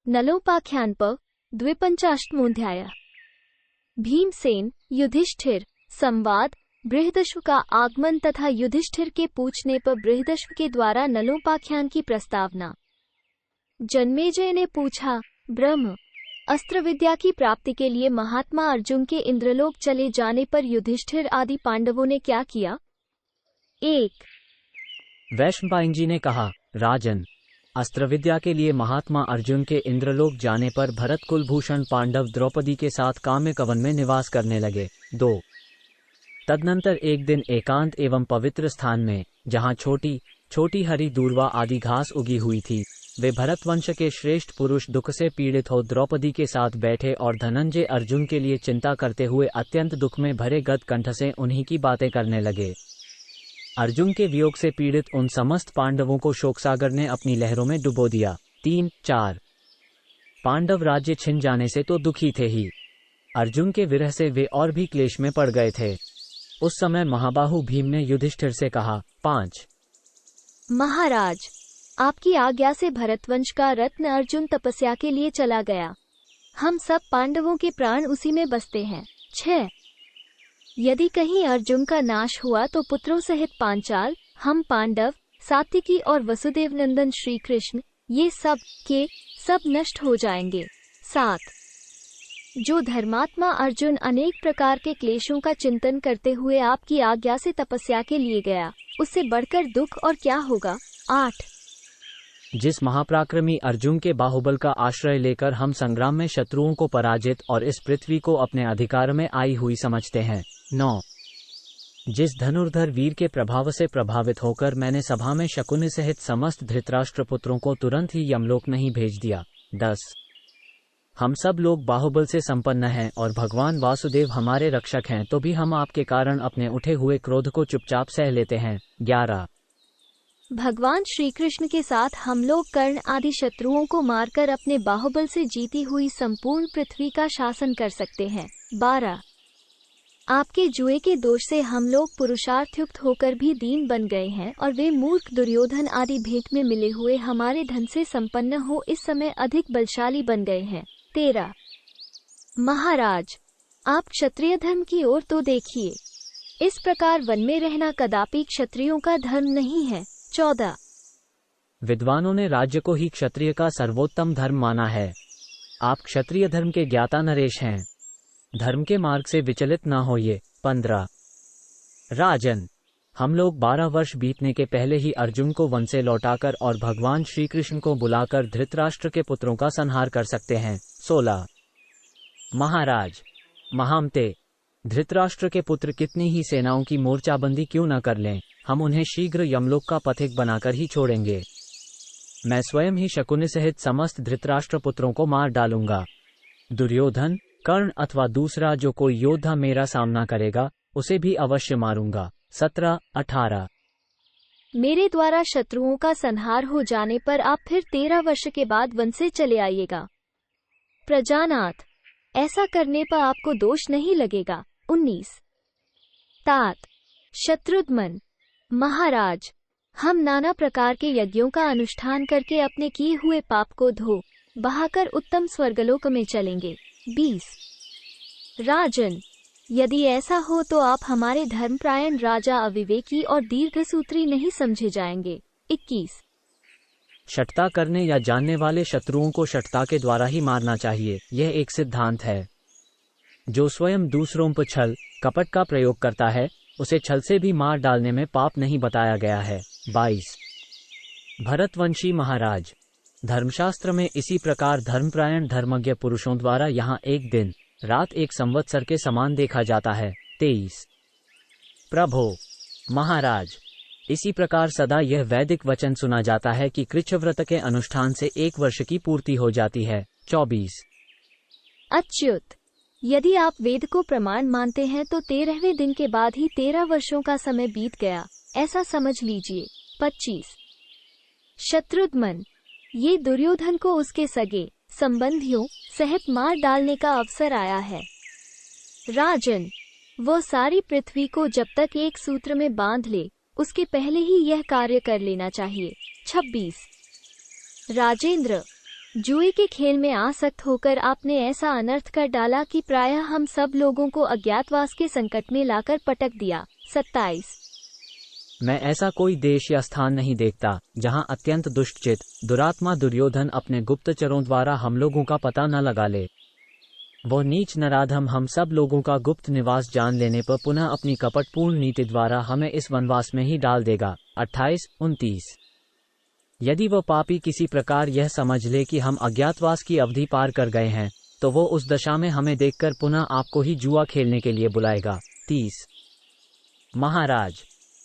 नलोपाख्यानप द्विपंचाष्टमोऽध्याय। भीमसेन युधिष्ठिर संवाद। बृहदश्व का आगमन तथा युधिष्ठिर के पूछने पर बृहदश्व के द्वारा नलोपाख्यान की प्रस्तावना। जन्मेजय ने पूछा, ब्रह्म अस्त्र विद्या की प्राप्ति के लिए महात्मा अर्जुन के इंद्रलोक चले जाने पर युधिष्ठिर आदि पांडवों ने क्या किया? 1। वैशंपायन जी ने कहा, राजन, अस्त्र विद्या के लिए महात्मा अर्जुन के इंद्रलोक जाने पर भरत कुलभूषण पांडव द्रौपदी के साथ काम्य कवन में निवास करने लगे। 2। तदनंतर एक दिन एकांत एवं पवित्र स्थान में, जहाँ छोटी छोटी हरी दूर्वा आदि घास उगी हुई थी, वे भरतवंश के श्रेष्ठ पुरुष दुख से पीड़ित हो द्रौपदी के साथ बैठे और धनंजय अर्जुन के लिए चिंता करते हुए अत्यंत दुख में भरे गद कंठ से उन्हीं की बातें करने लगे। अर्जुन के वियोग से पीड़ित उन समस्त पांडवों को शोकसागर ने अपनी लहरों में डुबो दिया। 3, 4 पांडव राज्य छिन जाने से तो दुखी थे ही, अर्जुन के विरह से वे और भी क्लेश में पड़ गए थे। उस समय महाबाहु भीम ने युधिष्ठिर से कहा, 5 महाराज, आपकी आज्ञा से भरतवंश का रत्न अर्जुन तपस्या के लिए चला गया। हम सब पांडवों के प्राण उसी में बसते हैं। 6 यदि कहीं अर्जुन का नाश हुआ तो पुत्रों सहित पांचाल, हम पांडव, सात्विकी और वसुदेव नंदन श्री कृष्ण, ये सब के सब नष्ट हो जाएंगे। 7 जो धर्मात्मा अर्जुन अनेक प्रकार के क्लेशों का चिंतन करते हुए आपकी आज्ञा से तपस्या के लिए गया, उससे बढ़कर दुख और क्या होगा। 8 जिस महापराक्रमी अर्जुन के बाहुबल का आश्रय लेकर हम संग्राम में शत्रुओं को पराजित और इस पृथ्वी को अपने अधिकार में आई हुई समझते हैं। 9 जिस धनुर्धर वीर के प्रभाव से प्रभावित होकर मैंने सभा में शकुनि सहित समस्त धृतराष्ट्र पुत्रों को तुरंत ही यमलोक नहीं भेज दिया। 10 हम सब लोग बाहुबल से संपन्न हैं और भगवान वासुदेव हमारे रक्षक हैं, तो भी हम आपके कारण अपने उठे हुए क्रोध को चुपचाप सह लेते हैं। 11 भगवान श्री कृष्ण के साथ हम लोग कर्ण आदि शत्रुओं को मारकर अपने बाहुबल से जीती हुई संपूर्ण पृथ्वी का शासन कर सकते हैं। 12 आपके जुए के दोष से हम लोग पुरुषार्थयुक्त होकर भी दीन बन गए हैं और वे मूर्ख दुर्योधन आदि भेंट में मिले हुए हमारे धन से संपन्न हो इस समय अधिक बलशाली बन गए हैं। 13 महाराज, आप क्षत्रिय धर्म की ओर तो देखिए, इस प्रकार वन में रहना कदापि क्षत्रियों का धर्म नहीं है। 14 विद्वानों ने राज्य को ही क्षत्रिय का सर्वोत्तम धर्म माना है। आप क्षत्रिय धर्म के ज्ञाता नरेश हैं, धर्म के मार्ग से विचलित न होइए। 15 राजन, हम लोग 12 वर्ष बीतने के पहले ही अर्जुन को वन से लौटाकर और भगवान श्री कृष्ण को बुलाकर धृतराष्ट्र के पुत्रों का संहार कर सकते हैं। 16 महाराज, महामते, धृतराष्ट्र के पुत्र कितनी ही सेनाओं की मोर्चाबंदी क्यों न कर लें, हम उन्हें शीघ्र यमलोक का पथिक बनाकर ही छोड़ेंगे। मैं स्वयं ही शकुनि सहित समस्त धृतराष्ट्र पुत्रों को मार डालूंगा। दुर्योधन, कर्ण अथवा दूसरा जो कोई योद्धा मेरा सामना करेगा, उसे भी अवश्य मारूंगा। 17, 18 मेरे द्वारा शत्रुओं का संहार हो जाने पर आप फिर 13 वर्ष के बाद वन से चले आइएगा। प्रजानाथ, ऐसा करने पर आपको दोष नहीं लगेगा। 19 तात शत्रुघ्न, महाराज, हम नाना प्रकार के यज्ञों का अनुष्ठान करके अपने किए हुए पाप को धो बहाकर उत्तम स्वर्गलोक में चलेंगे। 20 राजन, यदि ऐसा हो तो आप हमारे धर्मप्रायण राजा अविवेकी और दीर्घसूत्री नहीं समझे जाएंगे। 21 शठता करने या जानने वाले शत्रुओं को शठता के द्वारा ही मारना चाहिए, यह एक सिद्धांत है। जो स्वयं दूसरों पर छल कपट का प्रयोग करता है, उसे छल से भी मार डालने में पाप नहीं बताया गया है। 22 भरतवंशी महाराज, धर्मशास्त्र में इसी प्रकार धर्मप्रायण धर्मज्ञ पुरुषों द्वारा यहाँ एक दिन रात एक संवत्सर के समान देखा जाता है। 23 प्रभो महाराज, इसी प्रकार सदा यह वैदिक वचन सुना जाता है कि कृच्छव्रत के अनुष्ठान से 1 वर्ष की पूर्ति हो जाती है। 24 अच्युत, यदि आप वेद को प्रमाण मानते हैं तो 13वें दिन के बाद ही 13 वर्षों का समय बीत गया, ऐसा समझ लीजिए। 25 शत्रुघ्न, ये दुर्योधन को उसके सगे संबंधियों सहित मार डालने का अवसर आया है। राजन, वो सारी पृथ्वी को जब तक एक सूत्र में बांध ले, उसके पहले ही यह कार्य कर लेना चाहिए। 26 राजेंद्र, जुए के खेल में आसक्त होकर आपने ऐसा अनर्थ कर डाला कि प्रायः हम सब लोगों को अज्ञातवास के संकट में लाकर पटक दिया। 27। मैं ऐसा कोई देश या स्थान नहीं देखता जहां अत्यंत दुष्टचित दुरात्मा दुर्योधन अपने गुप्तचरों द्वारा हम लोगों का पता न लगा ले। वो नीच नराधम हम सब लोगों का गुप्त निवास जान लेने पर पुनः अपनी कपटपूर्ण नीति द्वारा हमें इस वनवास में ही डाल देगा। 28-29। यदि वो पापी किसी प्रकार यह समझ ले कि हम अज्ञातवास की अवधि पार कर गए हैं, तो वो उस दशा में हमें देखकर पुनः आपको ही जुआ खेलने के लिए बुलाएगा। 30। महाराज,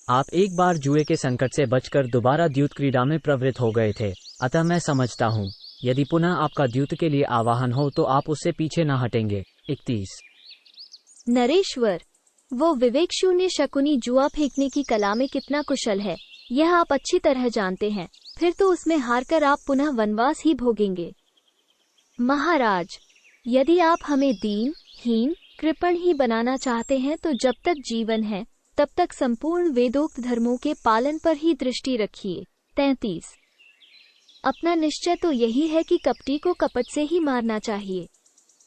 आप एक बार जुए के संकट से बचकर दोबारा द्यूत क्रीड़ा में प्रवृत्त हो गए थे, अतः मैं समझता हूँ यदि पुनः आपका द्यूत के लिए आवाहन हो तो आप उससे पीछे न हटेंगे। 31। नरेश्वर, वो विवेक शून्य शकुनी जुआ फेंकने की कला में कितना कुशल है, यह आप अच्छी तरह जानते हैं। फिर तो उसमें हारकर आप पुनः वनवास ही भोगेंगे। महाराज, यदि आप हमें दीन, हीन, कृपण ही बनाना चाहते हैं तो जब तक जीवन है तब तक संपूर्ण वेदोक्त धर्मों के पालन पर ही दृष्टि रखिए। 33। अपना निश्चय तो यही है कि कपटी को कपट से ही मारना चाहिए।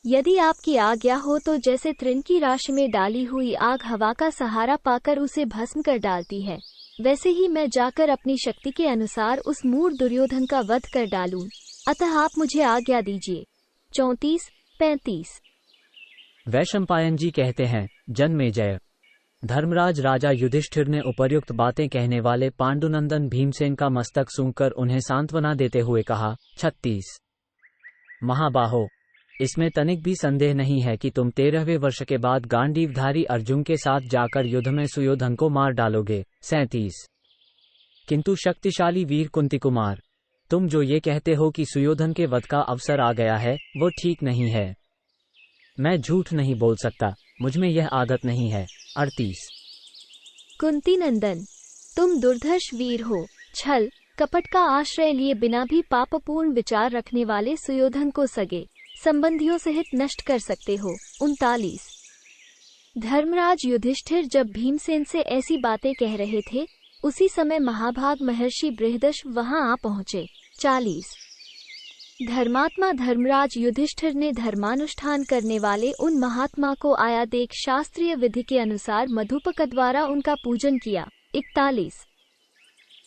यदि आपकी आज्ञा हो तो जैसे तृण की राशि में डाली हुई आग हवा का सहारा पाकर उसे भस्म कर डालती है, वैसे ही मैं जाकर अपनी शक्ति के अनुसार उस मूढ़ दुर्योधन का वध कर डालूं। अतः आप मुझे आज्ञा दीजिए। 34-35। वैशंपायन जी कहते हैं, जन्मेजय, धर्मराज राजा युधिष्ठिर ने उपर्युक्त बातें कहने वाले पांडुनंदन भीमसेन का मस्तक सूंघकर उन्हें सांत्वना देते हुए कहा। 36। महाबाहो, इसमें तनिक भी संदेह नहीं है कि तुम 13वें वर्ष के बाद गांडीवधारी अर्जुन के साथ जाकर युद्ध में सुयोधन को मार डालोगे। 37। किंतु शक्तिशाली वीर कुंती कुमार, तुम जो ये कहते हो कि सुयोधन के वध का अवसर आ गया है, वो ठीक नहीं है। मैं झूठ नहीं बोल सकता, मुझमें यह आदत नहीं है। 38। कुंती नंदन, तुम दुर्धर्ष वीर हो, छल कपट का आश्रय लिए बिना भी पापपूर्ण विचार रखने वाले सुयोधन को सगे संबंधियों सहित नष्ट कर सकते हो। 39। धर्मराज युधिष्ठिर जब भीमसेन से ऐसी बातें कह रहे थे, उसी समय महाभाग महर्षि बृहदश्व वहां आ पहुंचे। 40। धर्मात्मा धर्मराज युधिष्ठिर ने धर्मानुष्ठान करने वाले उन महात्मा को आया देख शास्त्रीय विधि के अनुसार मधुपक द्वारा उनका पूजन किया। 41।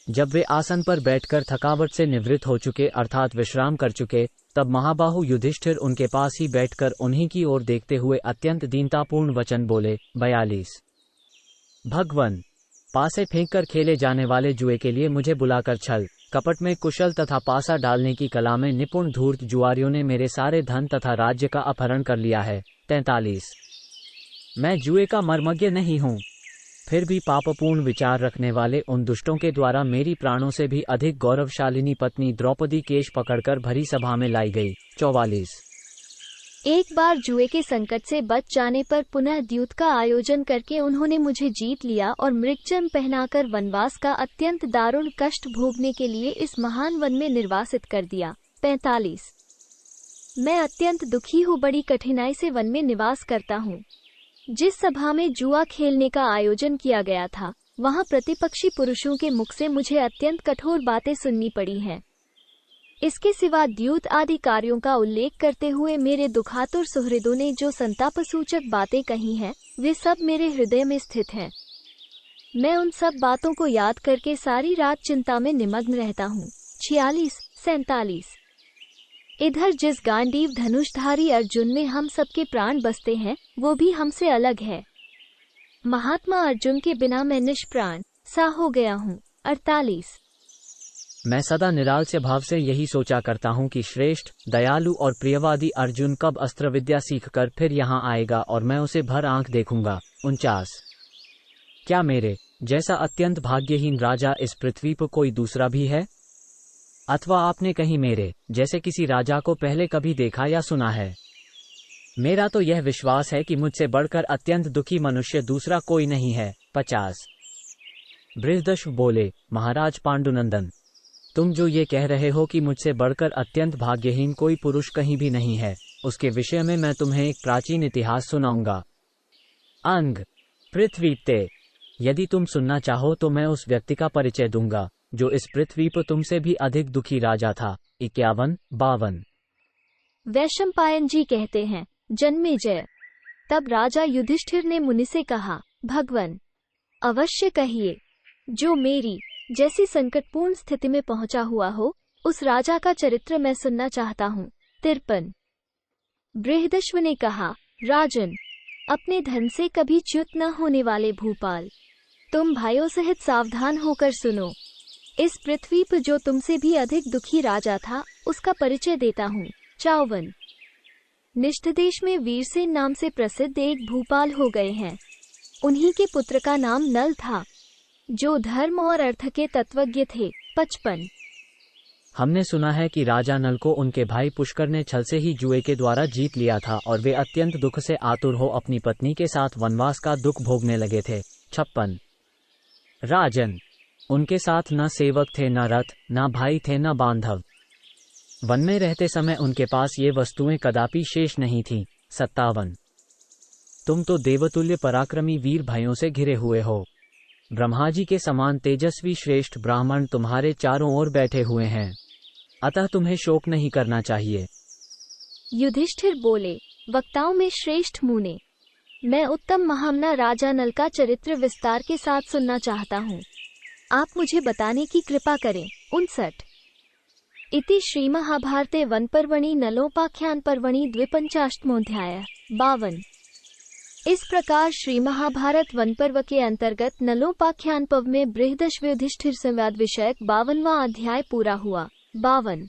जब वे आसन पर बैठकर थकावट से निवृत्त हो चुके अर्थात विश्राम कर चुके, तब महाबाहु युधिष्ठिर उनके पास ही बैठकर उन्हीं की ओर देखते हुए अत्यंत दीनतापूर्ण वचन बोले। 42। भगवन, पासे फेंककर खेले जाने वाले जुए के लिए मुझे बुलाकर छल कपट में कुशल तथा पासा डालने की कला में निपुण धूर्त जुआरियों ने मेरे सारे धन तथा राज्य का अपहरण कर लिया है। 43। मैं जुए का मर्मज्ञ नहीं हूँ, फिर भी पापपूर्ण विचार रखने वाले उन दुष्टों के द्वारा मेरी प्राणों से भी अधिक गौरवशालिनी पत्नी द्रौपदी केश पकड़कर भरी सभा में लाई गई। 44। एक बार जुए के संकट से बच जाने पर पुनः द्यूत का आयोजन करके उन्होंने मुझे जीत लिया और मृगचर्म पहनाकर वनवास का अत्यंत दारुण कष्ट भोगने के लिए इस महान वन में निर्वासित कर दिया। 45। मैं अत्यंत दुखी हूँ, बड़ी कठिनाई से वन में निवास करता हूँ। जिस सभा में जुआ खेलने का आयोजन किया गया था, वहां प्रतिपक्षी पुरुषों के मुख से मुझे अत्यंत कठोर बातें सुननी पड़ी हैं। इसके सिवा द्यूत आदि कार्यों का उल्लेख करते हुए मेरे दुखातुर सुहृदों ने जो संतापसूचक बातें कही हैं, वे सब मेरे हृदय में स्थित हैं। मैं उन सब बातों को याद करके सारी रात चिंता में निमग्न रहता हूँ। 46-47। इधर जिस गांडीव धनुषधारी अर्जुन में हम सबके प्राण बसते हैं, वो भी हमसे अलग है। महात्मा अर्जुन के बिना मैं निष्प्राण सा हो गया हूँ। 48। मैं सदा निरालस्य भाव से यही सोचा करता हूँ कि श्रेष्ठ, दयालु और प्रियवादी अर्जुन कब अस्त्र विद्या सीखकर फिर यहाँ आएगा और मैं उसे भर आंख देखूंगा। 49। क्या मेरे जैसा अत्यंत भाग्यहीन राजा इस पृथ्वी पर कोई दूसरा भी है, अथवा आपने कहीं मेरे जैसे किसी राजा को पहले कभी देखा या सुना है? मेरा तो यह विश्वास है कि मुझसे बढ़कर अत्यंत दुखी मनुष्य दूसरा कोई नहीं है। 50। बृहदश्व बोले, महाराज पांडुनंदन, तुम जो ये कह रहे हो कि मुझसे बढ़कर अत्यंत भाग्यहीन कोई पुरुष कहीं भी नहीं है, उसके विषय में मैं तुम्हें एक प्राचीन इतिहास सुनाऊंगा। अंग पृथ्वी ते, यदि तुम सुनना चाहो तो मैं उस व्यक्ति का परिचय दूंगा जो इस पृथ्वी पर तुमसे भी अधिक दुखी राजा था। 51-52। वैशंपायन जी कहते हैं, जन्मेजय। तब राजा युधिष्ठिर ने मुनि से कहा, भगवन, अवश्य कहिए। जो मेरी जैसी संकटपूर्ण स्थिति में पहुंचा हुआ हो, उस राजा का चरित्र मैं सुनना चाहता हूँ। 53। बृहदश्व ने कहा, राजन, अपने धर्म से कभी च्युत न होने वाले भूपाल, तुम भाइयों सहित सावधान होकर सुनो। इस पृथ्वी पर जो तुमसे भी अधिक दुखी राजा था, उसका परिचय देता हूँ। 54। निष्ठदेश में वीरसेन नाम से प्रसिद्ध एक भूपाल हो गए हैं। उन्हीं के पुत्र का नाम नल था, जो धर्म और अर्थ के तत्वज्ञ थे। 55। हमने सुना है कि राजा नल को उनके भाई पुष्कर ने छल से ही जुए के द्वारा जीत लिया था और वे अत्यंत दुख से आतुर हो अपनी पत्नी के साथ वनवास का दुख भोगने लगे थे। 56। राजन, उनके साथ न सेवक थे, न रथ, न भाई थे, न बांधव। वन में रहते समय उनके पास ये वस्तुएं कदापि शेष नहीं थीं। 57। तुम तो देवतुल्य पराक्रमी वीर भाइयों से घिरे हुए हो। ब्रह्मा जी के समान तेजस्वी श्रेष्ठ ब्राह्मण तुम्हारे चारों ओर बैठे हुए हैं, अतः तुम्हें शोक नहीं करना चाहिए। युधिष्ठिर बोले, वक्ताओं में श्रेष्ठ मुने, मैं उत्तम महामना राजा नल का चरित्र विस्तार के साथ सुनना चाहता हूँ। आप मुझे बताने की कृपा करें। 59। इति श्री महाभारते वन पर्वणि नलोपाख्यान पर्वणि 52 52। इस प्रकार श्री महाभारत वन पर्व के अंतर्गत नलोपाख्यान पर्व में बृहदश्व युधिष्ठिर संवाद विषयक 52वां अध्याय पूरा हुआ। 52।